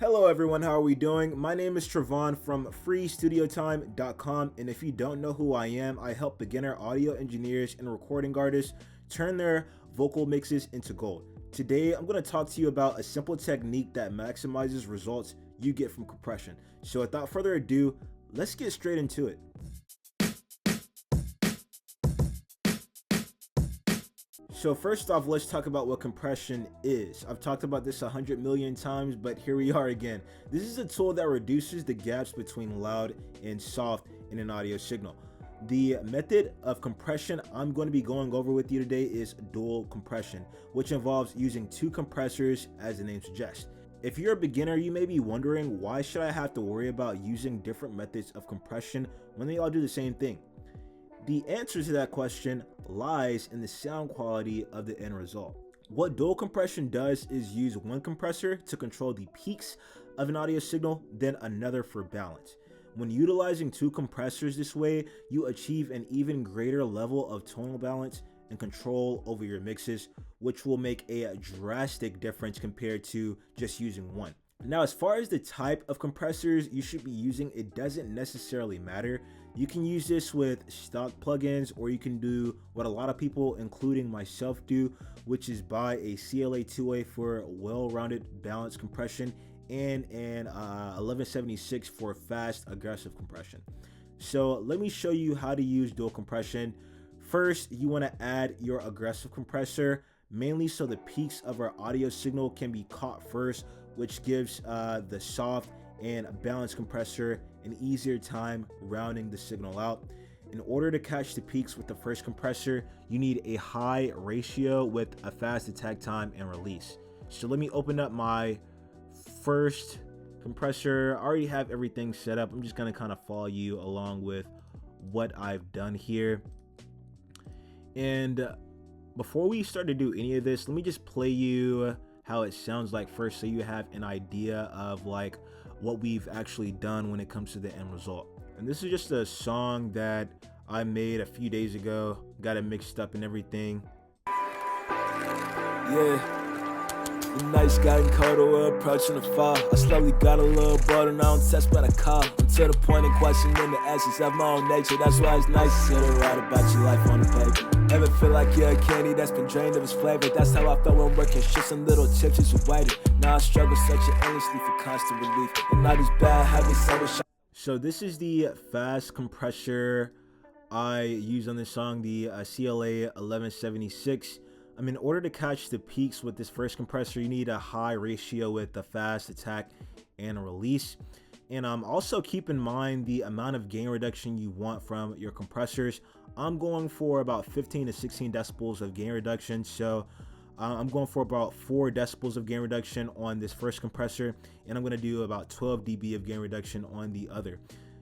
Hello everyone, how are we doing? My name is Trevon from freestudiotime.com, and if you don't know who I am, I help beginner audio engineers and recording artists turn their vocal mixes into gold. Today I'm going to talk to you about a simple technique that maximizes results you get from compression. So without further ado, let's get straight into it. So first off, let's talk about what compression is. I've talked about this 100 million times, but here we are again. This is a tool that reduces the gaps between loud and soft in an audio signal. The method of compression I'm going to be going over with you today is dual compression, which involves using two compressors as the name suggests. If you're a beginner, you may be wondering, why should I have to worry about using different methods of compression when they all do the same thing? The answer to that question lies in the sound quality of the end result. What dual compression does is use one compressor to control the peaks of an audio signal, then another for balance. When utilizing two compressors this way, you achieve an even greater level of tonal balance and control over your mixes, which will make a drastic difference compared to just using one. Now, as far as the type of compressors you should be using, it doesn't necessarily matter. You can use this with stock plugins, or you can do what a lot of people, including myself, do, which is buy a CLA 2A for well-rounded balanced compression and an 1176 for fast aggressive compression. So let me show you how to use dual compression. First, you want to add your aggressive compressor, mainly so the peaks of our audio signal can be caught first, which gives the soft and balanced compressor an easier time rounding the signal out. In order to catch the peaks with the first compressor, you need a high ratio with a fast attack time and release. So let me open up my first compressor. I already have everything set up. I'm just gonna kind of follow you along with what I've done here. And before we start to do any of this, let me just play you how it sounds like first, so you have an idea of like what we've actually done when it comes to the end result. And this is just a song that I made a few days ago, got it mixed up and everything. Yeah, the night's gotten colder, we're approaching the fall. I slowly got a little bored and I don't test but I call. I'm to the point of questioning the essence of my own nature. That's why it's nice to sit and write about your life on the paper. Ever feel like you're a candy that's been drained of its flavor? That's how I felt when working shifts and little tips just waited. Now I struggle searching endlessly for constant relief, and all these bad habits I wish. So this is the fast compressor I use on this song, the CLA 1176. In order to catch the peaks with this first compressor, you need a high ratio with the fast attack and release. And also keep in mind the amount of gain reduction you want from your compressors. I'm going for about 15 to 16 decibels of gain reduction. So I'm going for about 4 decibels of gain reduction on this first compressor, and I'm going to do about 12 dB of gain reduction on the other.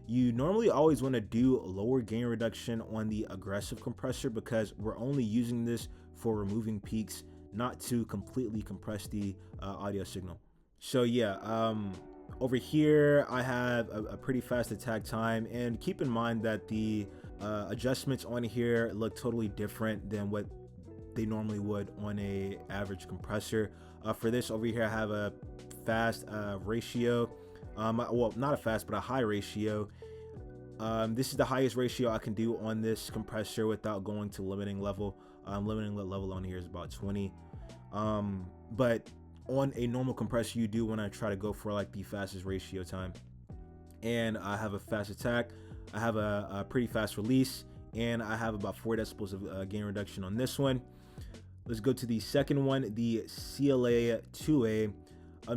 You normally always want to do lower gain reduction on the aggressive compressor because we're only using this for removing peaks, not to completely compress the audio signal. So yeah, over here I have a pretty fast attack time, and keep in mind that the adjustments on here look totally different than what they normally would on a average compressor. For this over here, I have a fast ratio, well, not a fast but a high ratio. This is the highest ratio I can do on this compressor without going to limiting level. Limiting level on here is about 20, but on a normal compressor you do want to try to go for like the fastest ratio time. And I have a fast attack, I have a pretty fast release, and I have about 4 decibels of gain reduction on this one. Let's go to the second one, the CLA 2A.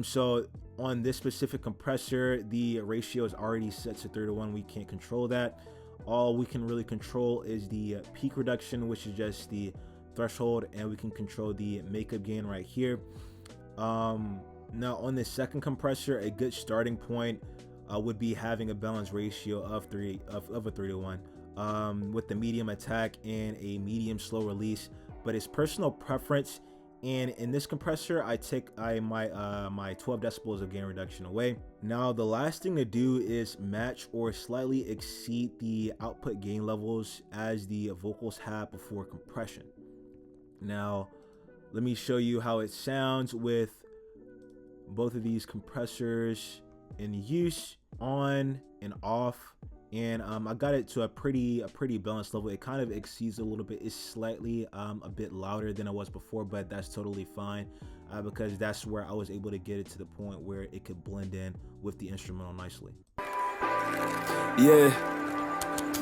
So on this specific compressor, the ratio is already set to 3:1. We can't control that. All we can really control is the peak reduction, which is just the threshold, and we can control the makeup gain right here. Now on this second compressor, a good starting point would be having a balance ratio of a 3:1 with the medium attack and a medium slow release, but it's personal preference. And in this compressor, I take my 12 decibels of gain reduction away. Now the last thing to do is match or slightly exceed the output gain levels as the vocals have before compression. Now let me show you how it sounds with both of these compressors in use, on and off, and I got it to a pretty balanced level. It kind of exceeds a little bit. It's slightly a bit louder than it was before, but that's totally fine because that's where I was able to get it to the point where it could blend in with the instrumental nicely. Yeah.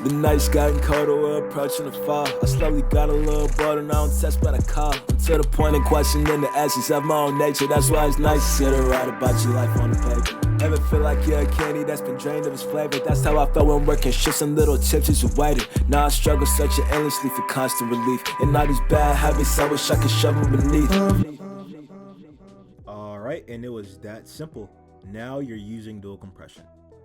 The night's gotten colder, we're approaching the fall. I slowly got a little bored and I don't test but I call. I'm to the point of questioning the essence of my own nature. That's why it's nice to sit and write about your life on the paper. Ever feel like you're a candy that's been drained of its flavor? That's how I felt when working shifts and little tips as you waited. Now I struggle searching endlessly for constant relief. And all these bad habits, I wish I could shove them beneath. Alright, and it was that simple. Now you're using dual compression.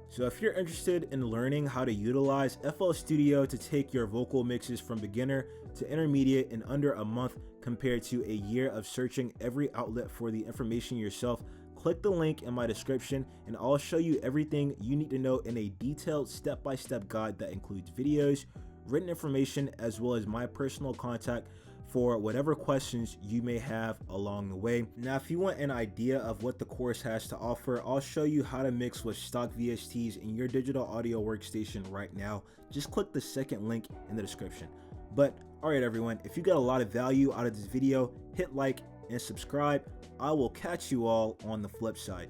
So if you're interested in learning how to utilize FL Studio to take your vocal mixes from beginner to intermediate in under a month compared to a year of searching every outlet for the information yourself, click the link in my description and I'll show you everything you need to know in a detailed step-by-step guide that includes videos, written information, as well as my personal contact for whatever questions you may have along the way. Now, if you want an idea of what the course has to offer, I'll show you how to mix with stock VSTs in your digital audio workstation right now. Just click the second link in the description. But alright everyone, if you got a lot of value out of this video, hit like and subscribe. I will catch you all on the flip side.